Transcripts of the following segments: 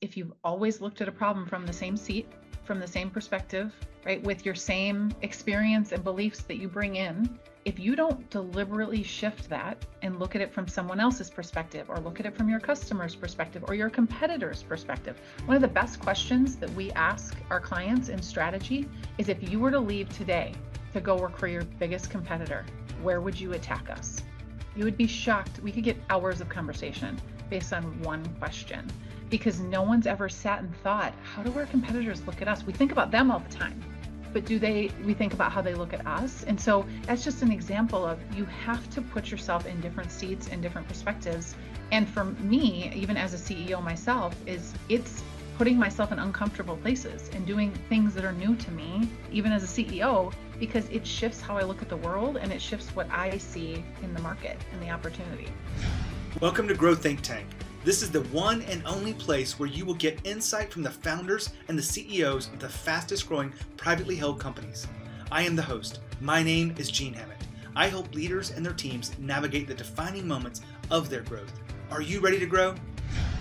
if you've always looked at a problem from the same seat, from the same perspective, right, with your same experience and beliefs that you bring in, if you don't deliberately shift that and look at it from someone else's perspective, or look at it from your customer's perspective or your competitor's perspective. One of the best questions that we ask our clients in strategy is, if you were to leave today to go work for your biggest competitor, where would you attack us? You would be shocked. We could get hours of conversation based on one question, because no one's ever sat and thought, how do our competitors look at us? We think about them all the time, but we think about how they look at us? And so that's just an example of, you have to put yourself in different seats and different perspectives. And for me, even as a CEO myself, it's putting myself in uncomfortable places and doing things that are new to me, even as a CEO, because it shifts how I look at the world, and it shifts what I see in the market and the opportunity. Welcome to Grow Think Tank. This is the one and only place where you will get insight from the founders and the CEOs of the fastest growing privately held companies. I am the host. My name is Hammett. I help leaders and their teams navigate the defining moments of their growth. Are you ready to grow?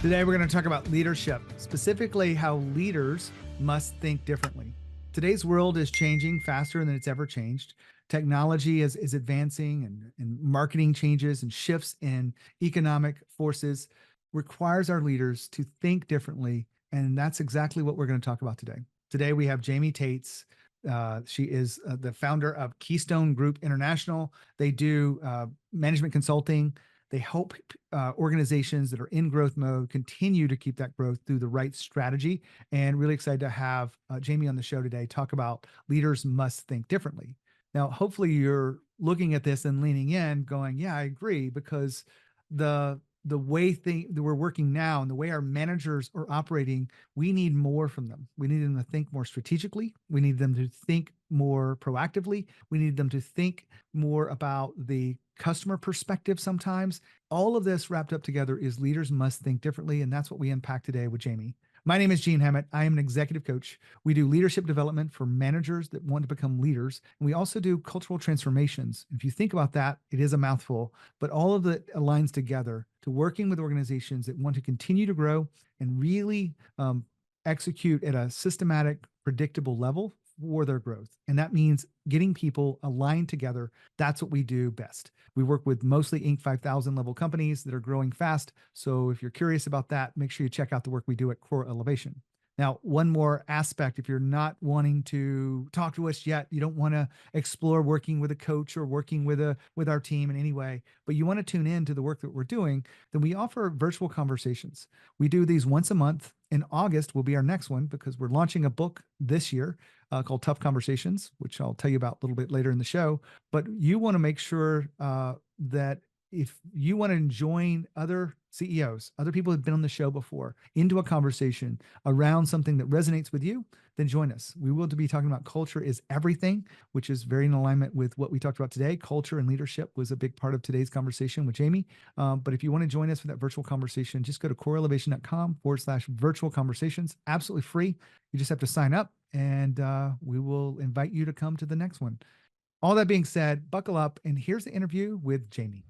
Today, we're going to talk about leadership, specifically how leaders must think differently. Today's world is changing faster than it's ever changed. Technology is advancing, and marketing changes and shifts in economic forces requires our leaders to think differently. And that's exactly what we're going to talk about today. Today, we have Jaime Taets. She is the founder of Keystone Group International. They do management consulting. They help organizations that are in growth mode continue to keep that growth through the right strategy. And really excited to have Jaime on the show today, talk about leaders must think differently. Now, hopefully you're looking at this and leaning in going, yeah, I agree, because the way that we're working now and the way our managers are operating, we need more from them. We need them to think more strategically. We need them to think more proactively. We need them to think more about the customer perspective sometimes. All of this wrapped up together is leaders must think differently. And that's what we unpack today with Jaime. My name is Hammett. I am an executive coach. We do leadership development for managers that want to become leaders. And we also do cultural transformations. If you think about that, it is a mouthful, but all of it aligns together to working with organizations that want to continue to grow and really execute at a systematic, predictable level for their growth. And that means getting people aligned together. That's what we do best. We work with mostly Inc. 5000 level companies that are growing fast. So if you're curious about that, make sure you check out the work we do at Core Elevation. Now, one more aspect, if you're not wanting to talk to us yet, you don't want to explore working with a coach or working with our team in any way, but you want to tune in to the work that we're doing, then we offer virtual conversations. We do these once a month. In August will be our next one, because we're launching a book this year called Tough Conversations, which I'll tell you about a little bit later in the show. But you want to make sure that if you want to join other CEOs, other people who've been on the show before, into a conversation around something that resonates with you, then join us. We will be talking about culture is everything, which is very in alignment with what we talked about today. Culture and leadership was a big part of today's conversation with Jaime. But if you want to join us for that virtual conversation, just go to coreelevation.com/virtual conversations. Absolutely free. You just have to sign up, and we will invite you to come to the next one. All that being said, buckle up, and here's the interview with Jaime.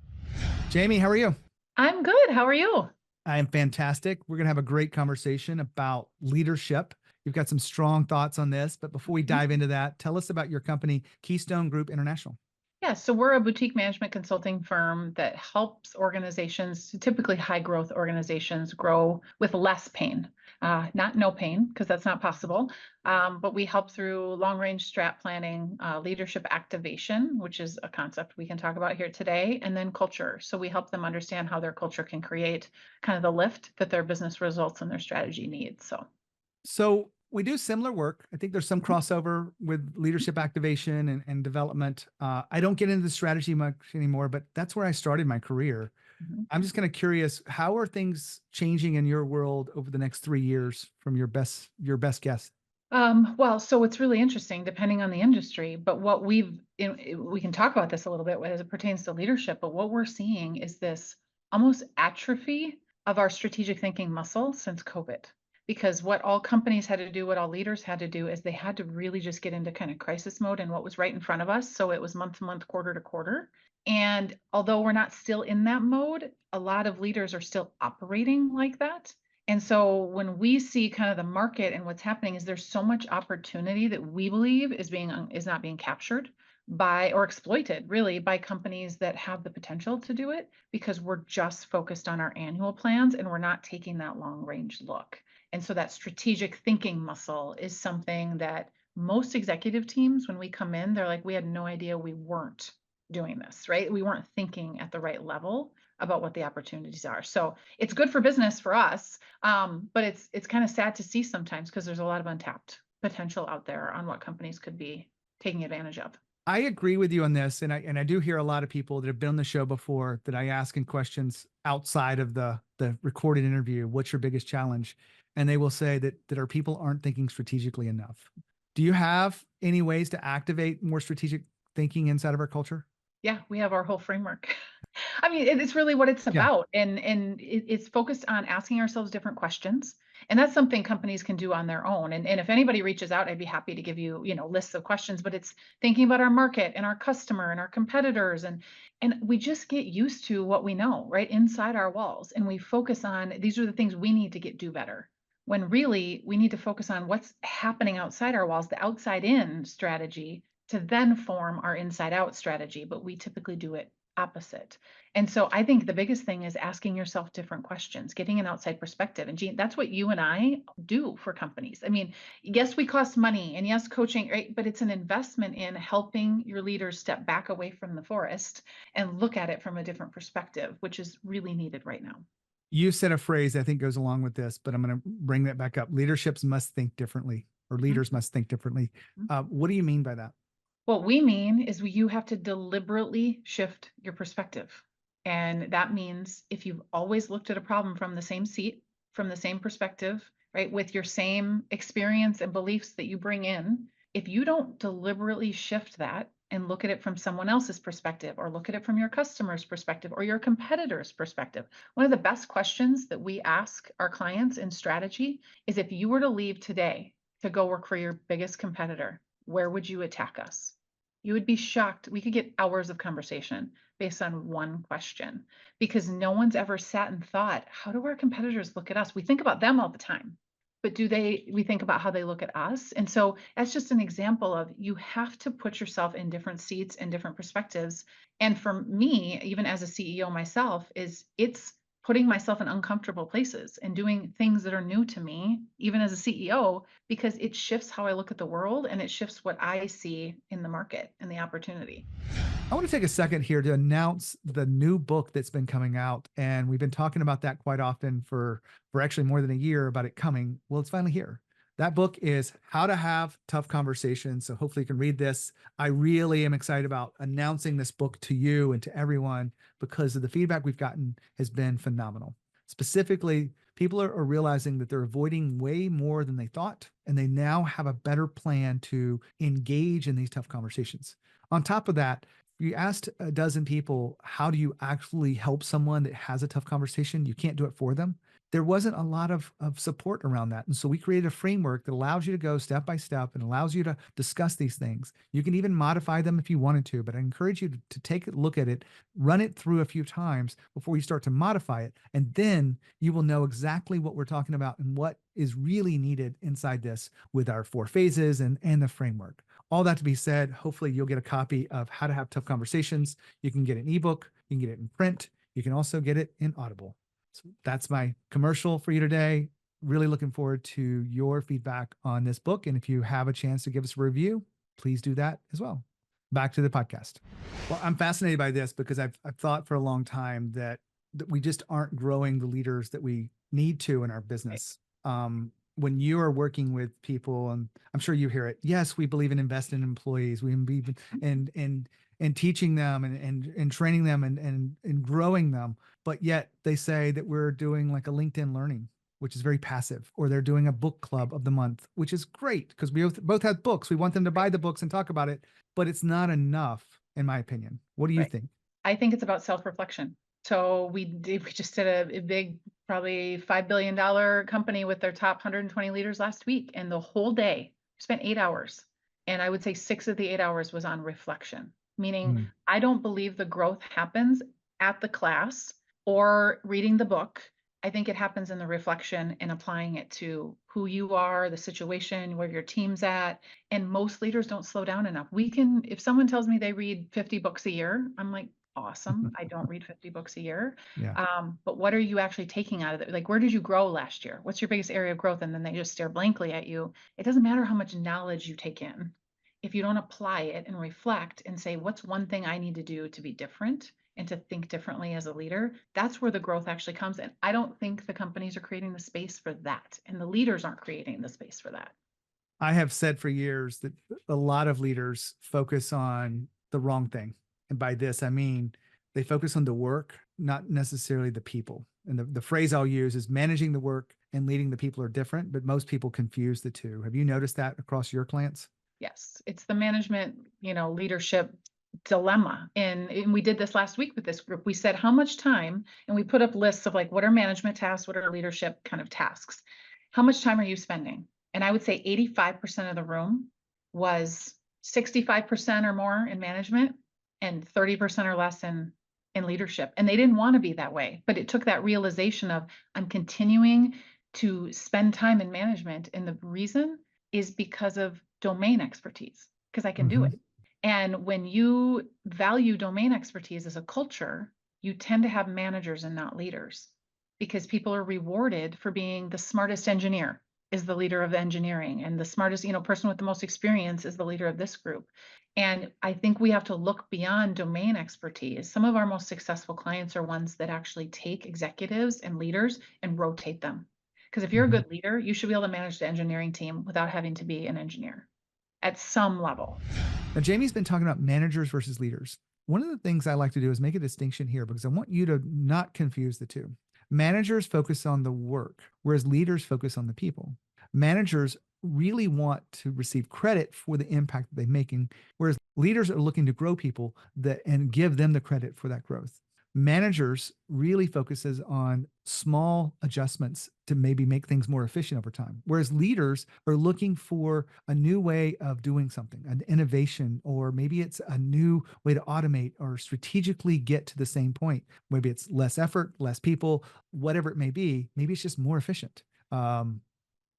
Jaime, how are you? I'm good. How are you? I am fantastic. We're going to have a great conversation about leadership. You've got some strong thoughts on this, but before we dive into that, tell us about your company, Keystone Group International. Yeah, so we're a boutique management consulting firm that helps organizations, typically high growth organizations, grow with less pain. Not no pain, because that's not possible, but we help through long range strat planning, leadership activation, which is a concept we can talk about here today, and then culture. So we help them understand how their culture can create kind of the lift that their business results and their strategy needs. So we do similar work. I think there's some crossover with leadership activation and development. I don't get into the strategy much anymore, but that's where I started my career. I'm just kind of curious, how are things changing in your world over the next 3 years from your best guess? Well, so it's really interesting depending on the industry, but we can talk about this a little bit as it pertains to leadership, but what we're seeing is this almost atrophy of our strategic thinking muscle since COVID. Because what all companies had to do, what all leaders had to do, is they had to really just get into kind of crisis mode and what was right in front of us. So it was month to month, quarter to quarter. And although we're not still in that mode, a lot of leaders are still operating like that. And so when we see kind of the market and what's happening is there's so much opportunity that we believe is not being captured by or exploited really by companies that have the potential to do it because we're just focused on our annual plans and we're not taking that long range look. And so that strategic thinking muscle is something that most executive teams, when we come in, they're like, we had no idea we weren't doing this, right? We weren't thinking at the right level about what the opportunities are. So it's good for business for us, but it's kind of sad to see sometimes because there's a lot of untapped potential out there on what companies could be taking advantage of. I agree with you on this, and I do hear a lot of people that have been on the show before that I ask in questions outside of the recorded interview. What's your biggest challenge? And they will say that our people aren't thinking strategically enough. Do you have any ways to activate more strategic thinking inside of our culture? Yeah, we have our whole framework. I mean, it's really what it's Yeah. about, and it's focused on asking ourselves different questions, and that's something companies can do on their own. And if anybody reaches out, I'd be happy to give you, lists of questions. But it's thinking about our market and our customer and our competitors, and we just get used to what we know, right, inside our walls, and we focus on these are the things we need to do better. When really we need to focus on what's happening outside our walls, the outside in strategy to then form our inside out strategy, but we typically do it opposite. And so I think the biggest thing is asking yourself different questions, getting an outside perspective. And Jean, that's what you and I do for companies. I mean, yes, we cost money and yes, coaching, right? But it's an investment in helping your leaders step back away from the forest and look at it from a different perspective, which is really needed right now. You said a phrase I think goes along with this, but I'm going to bring that back up. Leaderships must think differently, or leaders must think differently. What do you mean by that? What we mean is you have to deliberately shift your perspective. And that means if you've always looked at a problem from the same seat, from the same perspective, right, with your same experience and beliefs that you bring in, if you don't deliberately shift that and look at it from someone else's perspective or look at it from your customer's perspective or your competitor's perspective, one of the best questions that we ask our clients in strategy is if you were to leave today to go work for your biggest competitor, where would you attack us? You would be shocked. We could get hours of conversation based on one question because no one's ever sat and thought, how do our competitors look at us? We think about them all the time, but we think about how they look at us? And so that's just an example of you have to put yourself in different seats and different perspectives. And for me, even as a CEO myself, it's putting myself in uncomfortable places and doing things that are new to me, even as a CEO, because it shifts how I look at the world and it shifts what I see in the market and the opportunity. I want to take a second here to announce the new book that's been coming out. And we've been talking about that quite often for actually more than a year about it coming. Well, it's finally here. That book is How to Have Tough Conversations. So hopefully you can read this. I really am excited about announcing this book to you and to everyone because of the feedback we've gotten has been phenomenal. Specifically, people are realizing that they're avoiding way more than they thought, and they now have a better plan to engage in these tough conversations. On top of that, you asked a dozen people, how do you actually help someone that has a tough conversation? You can't do it for them. There wasn't a lot of support around that. And so we created a framework that allows you to go step by step and allows you to discuss these things. You can even modify them if you wanted to, but I encourage you to take a look at it, run it through a few times before you start to modify it. And then you will know exactly what we're talking about and what is really needed inside this with our 4 phases and the framework. All that to be said, hopefully you'll get a copy of How to Have Tough Conversations. You can get an ebook, you can get it in print, you can also get it in Audible. So that's my commercial for you today. Really looking forward to your feedback on this book. And if you have a chance to give us a review, please do that as well. Back to the podcast. Well, I'm fascinated by this because I've thought for a long time that we just aren't growing the leaders that we need to in our business. When you are working with people, and I'm sure you hear it, yes, we believe in investing in employees. We believe in teaching them and training them and growing them. But yet they say that we're doing like a LinkedIn learning, which is very passive, or they're doing a book club of the month, which is great because we both have books. We want them to buy the books and talk about it, but it's not enough, in my opinion. What do you think? I think it's about self-reflection. So we just did a big, probably $5 billion company with their top 120 leaders last week. And the whole day spent 8 hours. And I would say 6 of the 8 hours was on reflection, meaning I don't believe the growth happens at the class or reading the book. I think it happens in the reflection and applying it to who you are, the situation, where your team's at. And most leaders don't slow down enough. If someone tells me they read 50 books a year, I'm like, awesome. I don't read 50 books a year. Yeah. But what are you actually taking out of it? Like, where did you grow last year? What's your biggest area of growth? And then they just stare blankly at you. It doesn't matter how much knowledge you take in. If you don't apply it and reflect and say, what's one thing I need to do to be different and to think differently as a leader, that's where the growth actually comes. And I don't think the companies are creating the space for that. And the leaders aren't creating the space for that. I have said for years that a lot of leaders focus on the wrong thing. And by this, I mean, they focus on the work, not necessarily the people. And the phrase I'll use is managing the work and leading the people are different, but most people confuse the two. Have you noticed that across your clients? Yes, it's the management, leadership dilemma. And we did this last week with this group. We said how much time, and we put up lists of like, what are management tasks? What are leadership kind of tasks? How much time are you spending? And I would say 85% of the room was 65% or more in management and 30% or less in leadership. And they didn't want to be that way, but it took that realization of I'm continuing to spend time in management. And the reason is because of domain expertise, because I can do it. And when you value domain expertise as a culture, you tend to have managers and not leaders, because people are rewarded for being the smartest engineer is the leader of engineering, and the smartest, person with the most experience is the leader of this group. And I think we have to look beyond domain expertise. Some of our most successful clients are ones that actually take executives and leaders and rotate them. Because if you're a good leader, you should be able to manage the engineering team without having to be an engineer at some level. Now, Jamie's been talking about managers versus leaders. One of the things I like to do is make a distinction here because I want you to not confuse the two. Managers focus on the work, whereas leaders focus on the people. Managers really want to receive credit for the impact that they're making, whereas leaders are looking to grow people and give them the credit for that growth. Managers really focuses on small adjustments to maybe make things more efficient over time, whereas leaders are looking for a new way of doing something, an innovation, or maybe it's a new way to automate or strategically get to the same point. Maybe it's less effort, less people, whatever it may be. Maybe it's just more efficient.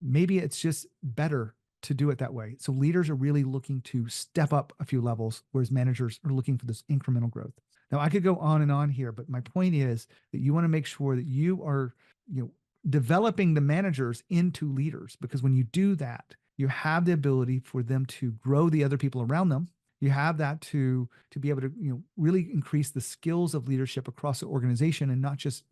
Maybe it's just better to do it that way. So leaders are really looking to step up a few levels, whereas managers are looking for this incremental growth. Now, I could go on and on here, but my point is that you want to make sure that you are, developing the managers into leaders, because when you do that, you have the ability for them to grow the other people around them. You have that to be able to, really increase the skills of leadership across the organization, and not just,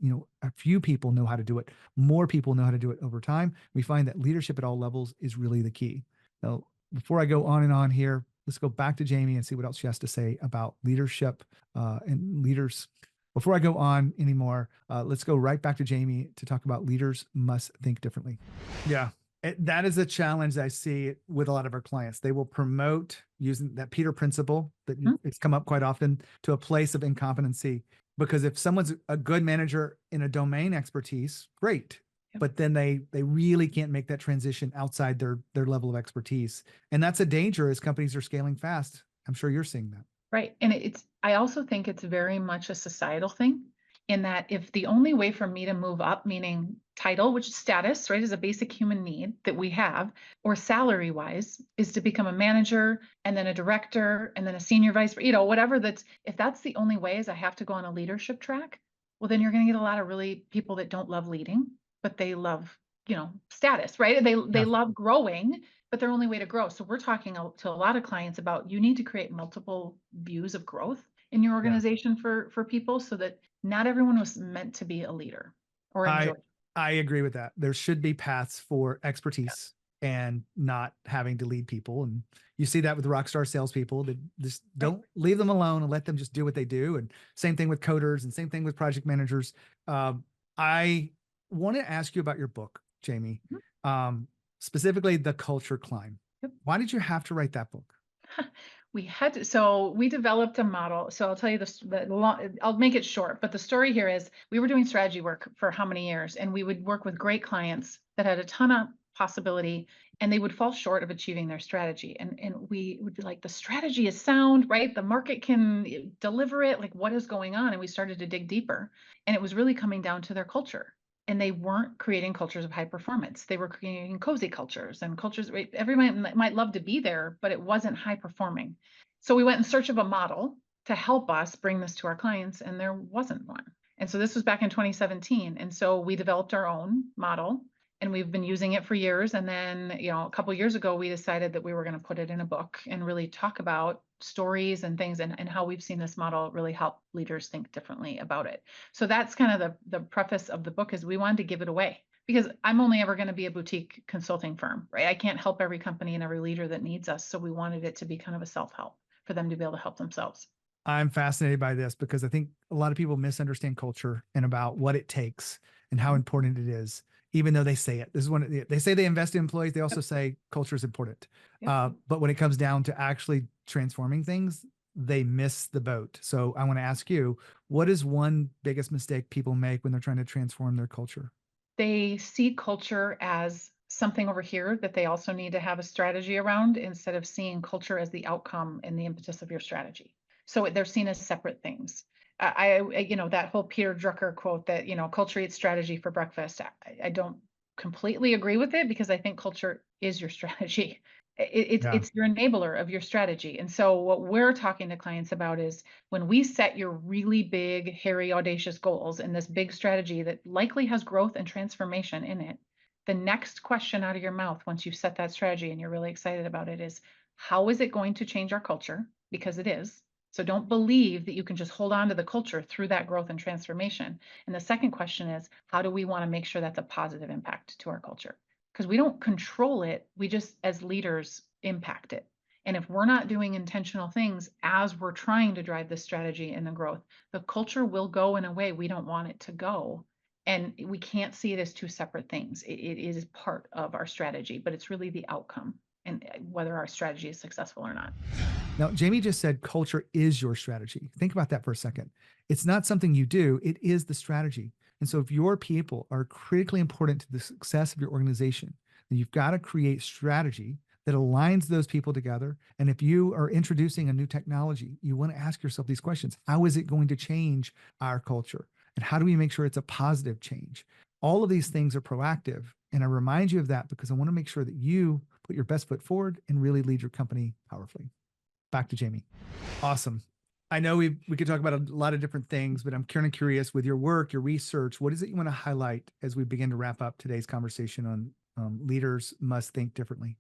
a few people know how to do it. More people know how to do it over time. We find that leadership at all levels is really the key. Now, before I go on and on here, let's go back to Jamie and see what else she has to say about leadership and leaders. Before I go on anymore, let's go right back to Jamie to talk about leaders must think differently. Yeah, that is a challenge I see with a lot of our clients. They will promote using that Peter principle that it's come up quite often to a place of incompetency. Because if someone's a good manager in a domain expertise, great. But then they really can't make that transition outside their level of expertise. And that's a danger as companies are scaling fast. I'm sure you're seeing that. Right. And I also think it's very much a societal thing, in that if the only way for me to move up, meaning title, which is status, right, is a basic human need that we have, or salary wise, is to become a manager and then a director and then a senior vice, whatever if that's the only way is I have to go on a leadership track, well, then you're going to get a lot of really people that don't love leading, but they love, status, right? They love growing, but their only way to grow. So we're talking to a lot of clients about you need to create multiple views of growth in your organization for people, so that not everyone was meant to be a leader or enjoy. I agree with that. There should be paths for expertise and not having to lead people. And you see that with rock star salespeople that just don't leave them alone and let them just do what they do. And same thing with coders and same thing with project managers. I want to ask you about your book, Jamie, specifically The Culture Climb. Why did you have to write that book? We developed a model. So I'll tell you this, I'll make it short, but the story here is we were doing strategy work for how many years, and we would work with great clients that had a ton of possibility, and they would fall short of achieving their strategy. And we would be like, the strategy is sound, right? The market can deliver it. Like, what is going on? And we started to dig deeper, and it was really coming down to their culture. And they weren't creating cultures of high performance. They were creating cozy cultures and cultures. Everyone might love to be there, but it wasn't high performing. So we went in search of a model to help us bring this to our clients, and there wasn't one. And so this was back in 2017. And so we developed our own model, and we've been using it for years. And then, a couple of years ago, we decided that we were going to put it in a book and really talk about stories and things and how we've seen this model really help leaders think differently about it. So that's kind of the preface of the book, is we wanted to give it away, because I'm only ever going to be a boutique consulting firm, right? I can't help every company and every leader that needs us. So we wanted it to be kind of a self-help for them to be able to help themselves. I'm fascinated by this because I think a lot of people misunderstand culture and about what it takes and how important it is, even though they say it. This is when they say they invest in employees. They also say culture is important. Yep. But when it comes down to actually transforming things, they miss the boat. So I want to ask you, what is one biggest mistake people make when they're trying to transform their culture? They see culture as something over here that they also need to have a strategy around, instead of seeing culture as the outcome and the impetus of your strategy. So they're seen as separate things. That whole Peter Drucker quote that, culture eats strategy for breakfast. I don't completely agree with it, because I think culture is your strategy. It's your enabler of your strategy. And so what we're talking to clients about is, when we set your really big, hairy, audacious goals in this big strategy that likely has growth and transformation in it, the next question out of your mouth once you've set that strategy and you're really excited about it is, how is it going to change our culture? Because it is. So don't believe that you can just hold on to the culture through that growth and transformation. And the second question is, how do we want to make sure that's a positive impact to our culture? Because we don't control it. We just, as leaders, impact it. And if we're not doing intentional things as we're trying to drive this strategy and the growth, the culture will go in a way we don't want it to go. And we can't see it as two separate things. It is part of our strategy, but it's really the outcome, and whether our strategy is successful or not. Now, Jamie just said culture is your strategy. Think about that for a second. It's not something you do, it is the strategy. And so if your people are critically important to the success of your organization, then you've got to create strategy that aligns those people together. And if you are introducing a new technology, you want to ask yourself these questions. How is it going to change our culture? And how do we make sure it's a positive change? All of these things are proactive. And I remind you of that because I want to make sure that you put your best foot forward and really lead your company powerfully. Back to Jamie. Awesome. I know we could talk about a lot of different things, but I'm kind of curious, with your work, your research, what is it you want to highlight as we begin to wrap up today's conversation on leaders must think differently?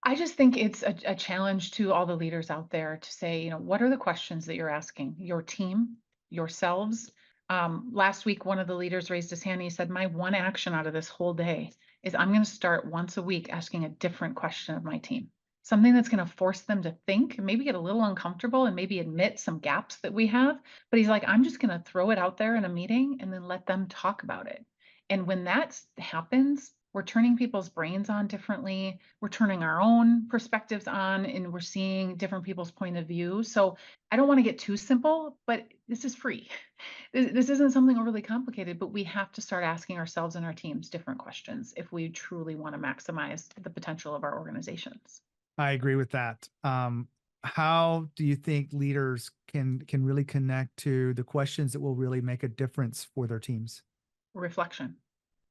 I just think it's a challenge to all the leaders out there to say, what are the questions that you're asking your team, yourselves? Last week, one of the leaders raised his hand. And he said, my one action out of this whole day is I'm going to start once a week asking a different question of my team. Something that's going to force them to think, maybe get a little uncomfortable and maybe admit some gaps that we have. But he's like, I'm just going to throw it out there in a meeting and then let them talk about it. And when that happens, we're turning people's brains on differently. We're turning our own perspectives on, and we're seeing different people's point of view. So I don't want to get too simple, but this is free. This isn't something overly complicated, but we have to start asking ourselves and our teams different questions if we truly want to maximize the potential of our organizations. I agree with that. How do you think leaders can really connect to the questions that will really make a difference for their teams? Reflection.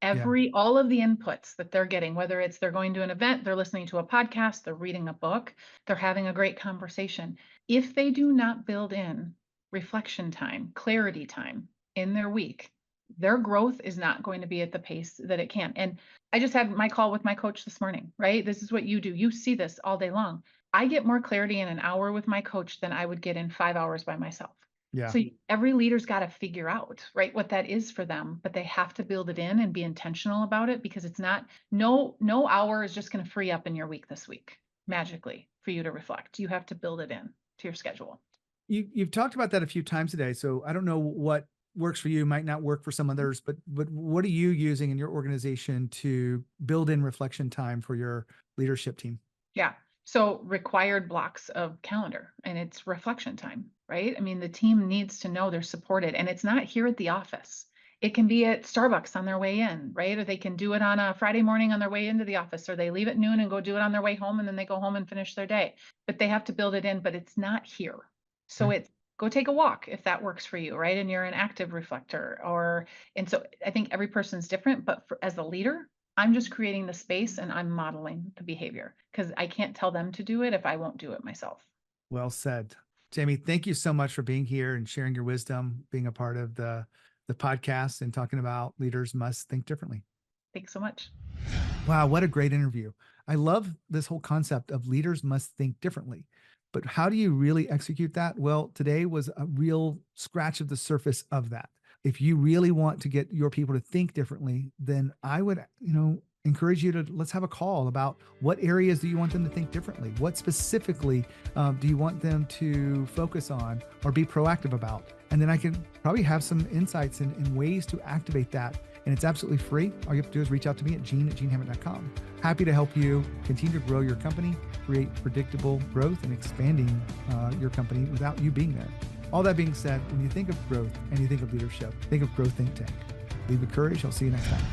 Yeah. All of the inputs that they're getting, whether it's they're going to an event, they're listening to a podcast, they're reading a book, they're having a great conversation. If they do not build in reflection time, clarity time in their week, their growth is not going to be at the pace that it can. And I just had my call with my coach this morning, right? This is what you do. You see this all day long. I get more clarity in an hour with my coach than I would get in 5 hours by myself. Yeah. So every leader's got to figure out, right, what that is for them, but they have to build it in and be intentional about it, because it's not, no hour is just going to free up in your week this week magically for you to reflect. You have to build it in to your schedule. You've talked about that a few times today. So I don't know what works for you, might not work for some others, but what are you using in your organization to build in reflection time for your leadership team? Yeah. So required blocks of calendar, and it's reflection time, right? I mean, the team needs to know they're supported, and it's not here at the office. It can be at Starbucks on their way in, right? Or they can do it on a Friday morning on their way into the office, or they leave at noon and go do it on their way home, and then they go home and finish their day. But they have to build it in, but it's not here. So Okay. it's Go take a walk if that works for you, right? And you're an active reflector. And so I think every person's different, but as a leader, I'm just creating the space and I'm modeling the behavior because I can't tell them to do it if I won't do it myself. Well said. Jamie, thank you so much for being here and sharing your wisdom, being a part of the podcast and talking about Leaders Must Think Differently. Thanks so much. Wow, what a great interview. I love this whole concept of leaders must think differently. But how do you really execute that? Well, today was a real scratch of the surface of that. If you really want to get your people to think differently, then I would, encourage you to let's have a call about what areas do you want them to think differently? What specifically do you want them to focus on or be proactive about? And then I can probably have some insights and ways to activate that. And it's absolutely free. All you have to do is reach out to me at gene@genehammett.com. Happy to help you continue to grow your company, create predictable growth, and expanding your company without you being there. All that being said, when you think of growth and you think of leadership, think of Growth Think Tank. Lead with courage. I'll see you next time.